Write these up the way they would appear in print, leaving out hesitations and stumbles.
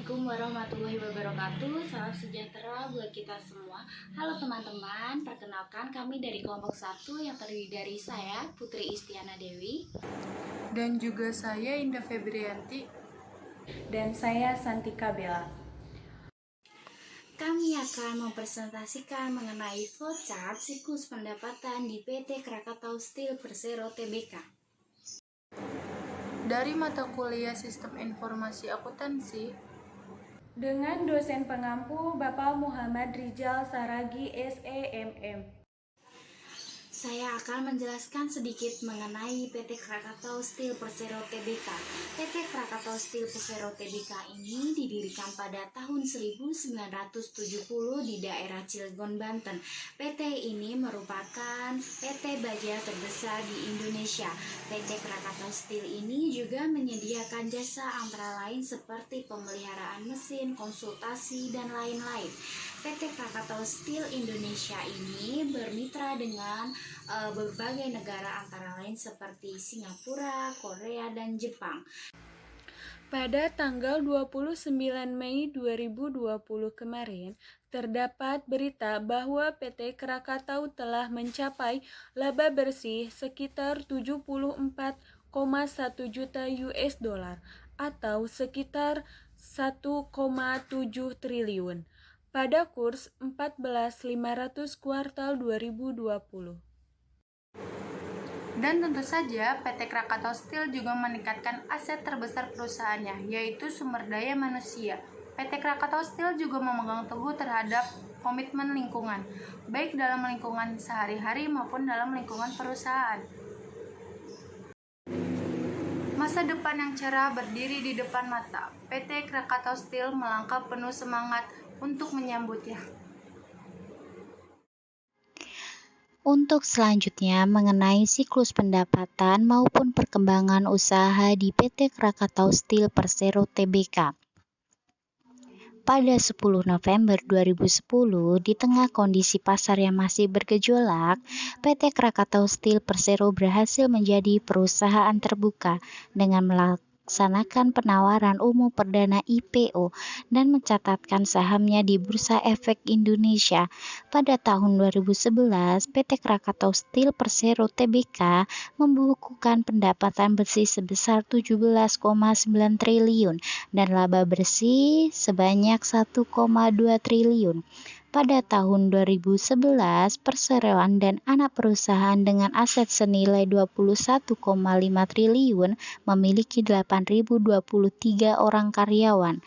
Assalamualaikum warahmatullahi wabarakatuh. Salam sejahtera buat kita semua. Halo teman-teman, perkenalkan kami dari kelompok 1 yang terdiri dari saya, Putri Istiana Dewi. Dan juga saya, Indah Febrianti. Dan saya, Santika Bella. Kami akan mempresentasikan mengenai flowchart siklus pendapatan di PT Krakatau Steel Persero Tbk. Dari mata kuliah Sistem Informasi Akuntansi dengan dosen pengampu Bapak Muhammad Rijal Saragi SEMM. Saya akan menjelaskan sedikit mengenai PT Krakatau Steel Persero Tbk. PT Krakatau Steel Persero Tbk ini didirikan pada tahun 1970 di daerah Cilegon, Banten. PT ini merupakan PT baja terbesar di Indonesia. PT Krakatau Steel ini juga menyediakan jasa antara lain seperti pemeliharaan mesin, konsultasi, dan lain-lain. PT Krakatau Steel Indonesia ini bermitra dengan berbagai negara antara lain seperti Singapura, Korea, dan Jepang. Pada tanggal 29 Mei 2020 kemarin, terdapat berita bahwa PT Krakatau telah mencapai laba bersih sekitar 74,1 juta US dollar atau sekitar 1,7 triliun pada kurs 14.500 kuartal 2020. Dan tentu saja PT Krakatau Steel juga meningkatkan aset terbesar perusahaannya, yaitu sumber daya manusia. PT Krakatau Steel juga memegang teguh terhadap komitmen lingkungan, baik dalam lingkungan sehari-hari maupun dalam lingkungan perusahaan. Masa depan yang cerah berdiri di depan mata. PT Krakatau Steel melangkah penuh semangat untuk menyambutnya. Untuk selanjutnya mengenai siklus pendapatan maupun perkembangan usaha di PT Krakatau Steel Persero Tbk. Pada 10 November 2010, di tengah kondisi pasar yang masih bergejolak, PT Krakatau Steel Persero berhasil menjadi perusahaan terbuka dengan melaksanakan penawaran umum perdana IPO dan mencatatkan sahamnya di Bursa Efek Indonesia. Pada tahun 2011, PT Krakatau Steel Persero Tbk membukukan pendapatan bersih sebesar 17,9 triliun dan laba bersih sebanyak 1,2 triliun. Pada tahun 2011, perseroan dan anak perusahaan dengan aset senilai 21,5 triliun memiliki 8.023 orang karyawan.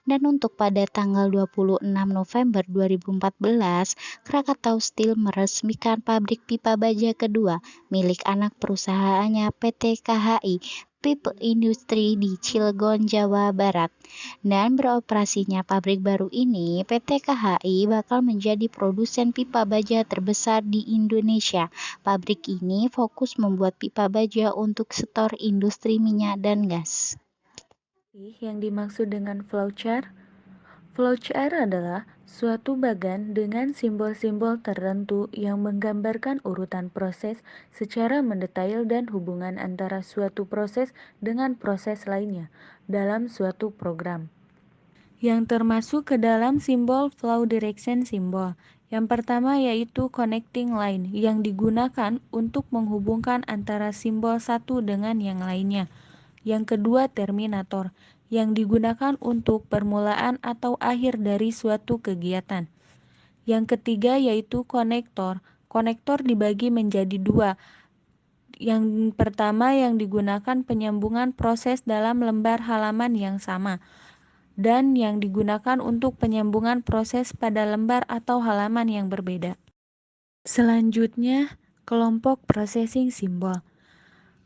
Dan untuk pada tanggal 26 November 2014, Krakatau Steel meresmikan pabrik pipa baja kedua milik anak perusahaannya PT KHI Pipe Industri di Cilegon, Jawa Barat. Dan beroperasinya pabrik baru ini, PT KHI bakal menjadi produsen pipa baja terbesar di Indonesia. Pabrik ini fokus membuat pipa baja untuk sektor industri minyak dan gas. Yang dimaksud dengan flowchart? Flowchart adalah suatu bagan dengan simbol-simbol tertentu yang menggambarkan urutan proses secara mendetail dan hubungan antara suatu proses dengan proses lainnya dalam suatu program. Yang termasuk ke dalam simbol flow direction symbol. Yang pertama yaitu connecting line yang digunakan untuk menghubungkan antara simbol satu dengan yang lainnya. Yang kedua terminator yang digunakan untuk permulaan atau akhir dari suatu kegiatan. Yang ketiga yaitu konektor. Konektor dibagi menjadi dua. Yang pertama yang digunakan penyambungan proses dalam lembar halaman yang sama, dan yang digunakan untuk penyambungan proses pada lembar atau halaman yang berbeda. Selanjutnya, kelompok processing symbol.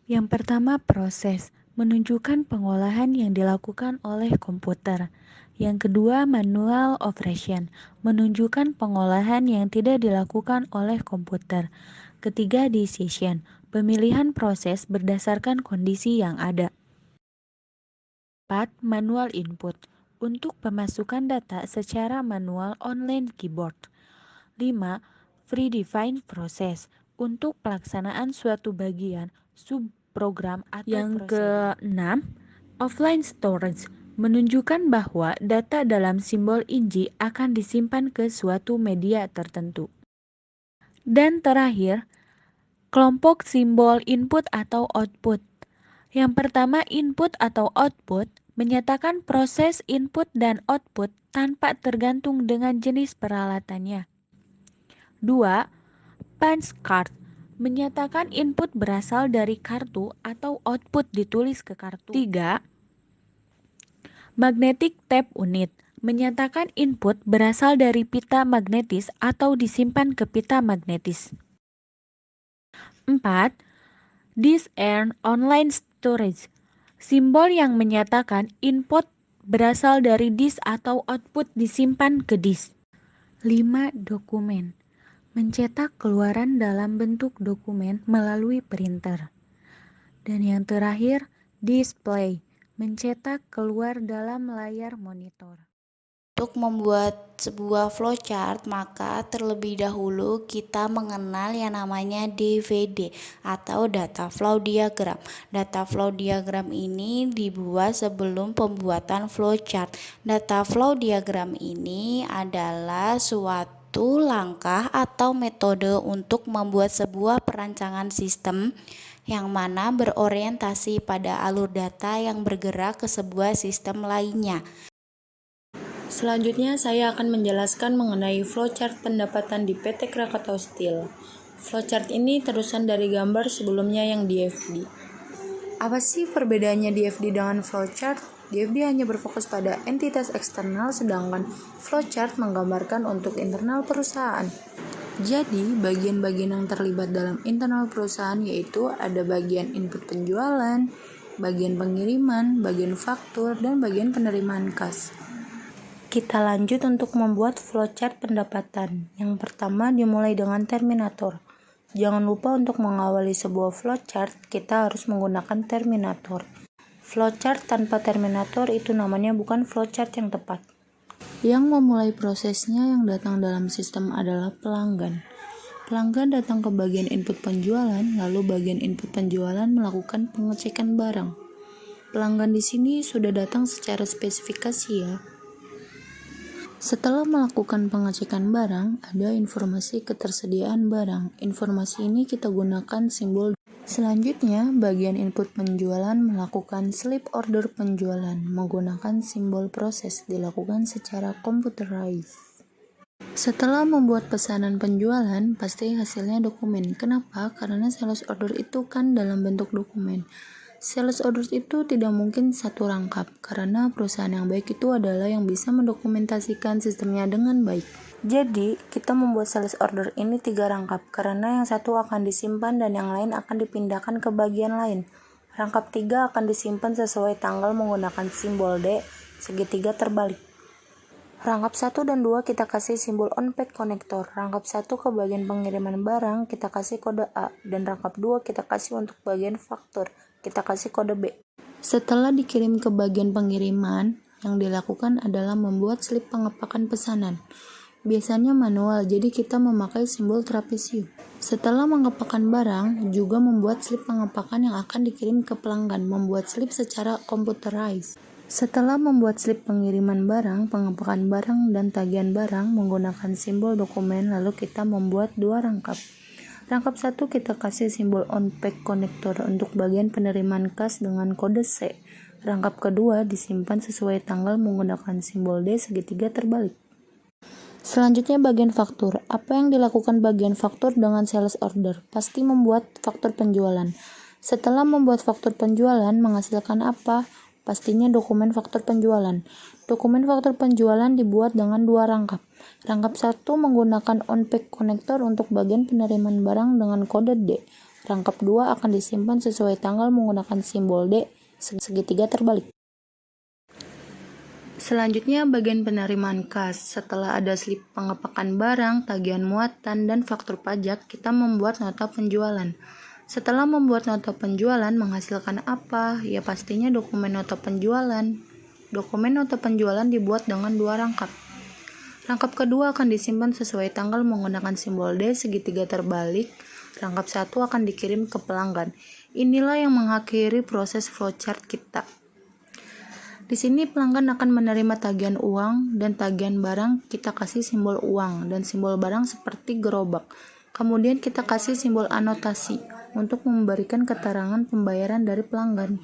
Yang pertama proses, menunjukkan pengolahan yang dilakukan oleh komputer. Yang kedua manual operation, menunjukkan pengolahan yang tidak dilakukan oleh komputer. Ketiga decision, pemilihan proses berdasarkan kondisi yang ada. 4. Manual input, untuk pemasukan data secara manual online keyboard. 5. Predefined process, untuk pelaksanaan suatu bagian, subprogram atau yang keenam, offline storage, menunjukkan bahwa data dalam simbol inji akan disimpan ke suatu media tertentu. Dan terakhir, kelompok simbol input atau output. Yang pertama, input atau output menyatakan proses input dan output tanpa tergantung dengan jenis peralatannya. 2. Punch card menyatakan input berasal dari kartu atau output ditulis ke kartu. 3. Magnetic tape unit menyatakan input berasal dari pita magnetis atau disimpan ke pita magnetis. 4. Disk and online storage, simbol yang menyatakan input berasal dari disk atau output disimpan ke disk. 5. Dokumen, mencetak keluaran dalam bentuk dokumen melalui printer. Dan yang terakhir, display, mencetak keluar dalam layar monitor. Untuk membuat sebuah flowchart, maka terlebih dahulu kita mengenal yang namanya DVD atau data flow diagram. Data flow diagram ini dibuat sebelum pembuatan flowchart. Data flow diagram ini adalah suatu langkah atau metode untuk membuat sebuah perancangan sistem yang mana berorientasi pada alur data yang bergerak ke sebuah sistem lainnya. Selanjutnya saya akan menjelaskan mengenai flowchart pendapatan di PT Krakatau Steel. Flowchart ini terusan dari gambar sebelumnya yang DFD. Apa sih perbedaannya DFD dengan flowchart? DFD hanya berfokus pada entitas eksternal, sedangkan flowchart menggambarkan untuk internal perusahaan. Jadi, bagian-bagian yang terlibat dalam internal perusahaan yaitu ada bagian input penjualan, bagian pengiriman, bagian faktur, dan bagian penerimaan kas. Kita lanjut untuk membuat flowchart pendapatan. Yang pertama dimulai dengan terminator. Jangan lupa untuk mengawali sebuah flowchart, kita harus menggunakan terminator. Flowchart tanpa terminator itu namanya bukan flowchart yang tepat. Yang memulai prosesnya yang datang dalam sistem adalah pelanggan. Pelanggan datang ke bagian input penjualan, lalu bagian input penjualan melakukan pengecekan barang. Pelanggan di sini sudah datang secara spesifikasi ya. Setelah melakukan pengecekan barang, ada informasi ketersediaan barang. Informasi ini kita gunakan simbol. Selanjutnya, bagian input penjualan melakukan slip order penjualan menggunakan simbol proses dilakukan secara computerized. Setelah membuat pesanan penjualan, pasti hasilnya dokumen. Kenapa? Karena sales order itu kan dalam bentuk dokumen. Sales order itu tidak mungkin satu rangkap, karena perusahaan yang baik itu adalah yang bisa mendokumentasikan sistemnya dengan baik. Jadi, kita membuat sales order ini 3 rangkap, karena yang satu akan disimpan dan yang lain akan dipindahkan ke bagian lain. Rangkap 3 akan disimpan sesuai tanggal menggunakan simbol D, segitiga terbalik. Rangkap 1 dan 2 kita kasih simbol on-pack konektor. Rangkap 1 ke bagian pengiriman barang kita kasih kode A, dan rangkap 2 kita kasih untuk bagian faktur. Kita kasih kode B. Setelah dikirim ke bagian pengiriman, yang dilakukan adalah membuat slip pengepakan pesanan. Biasanya manual, jadi kita memakai simbol trapesium. Setelah mengepakan barang, juga membuat slip pengepakan yang akan dikirim ke pelanggan, membuat slip secara computerized. Setelah membuat slip pengiriman barang, pengepakan barang, dan tagihan barang menggunakan simbol dokumen, lalu kita membuat 2 rangkap. Rangkap 1 kita kasih simbol on-pack konektor untuk bagian penerimaan kas dengan kode C. Rangkap kedua disimpan sesuai tanggal menggunakan simbol D segitiga terbalik. Selanjutnya bagian faktur. Apa yang dilakukan bagian faktur dengan sales order? Pasti membuat faktur penjualan. Setelah membuat faktur penjualan menghasilkan apa? Pastinya dokumen faktur penjualan. Dokumen faktur penjualan dibuat dengan 2 rangkap. Rangkap 1 menggunakan on-pack konektor untuk bagian penerimaan barang dengan kode D. Rangkap 2 akan disimpan sesuai tanggal menggunakan simbol D segitiga terbalik. Selanjutnya bagian penerimaan kas. Setelah ada slip pengepakan barang, tagihan muatan, dan faktur pajak, kita membuat nota penjualan. Setelah membuat nota penjualan menghasilkan apa? Ya pastinya dokumen nota penjualan. Dokumen nota penjualan dibuat dengan 2 rangkap. Rangkap kedua akan disimpan sesuai tanggal menggunakan simbol D segitiga terbalik. Rangkap 1 akan dikirim ke pelanggan. Inilah yang mengakhiri proses flowchart kita. Di sini pelanggan akan menerima tagihan uang dan tagihan barang kita kasih simbol uang dan simbol barang seperti gerobak. Kemudian kita kasih simbol anotasi untuk memberikan keterangan pembayaran dari pelanggan.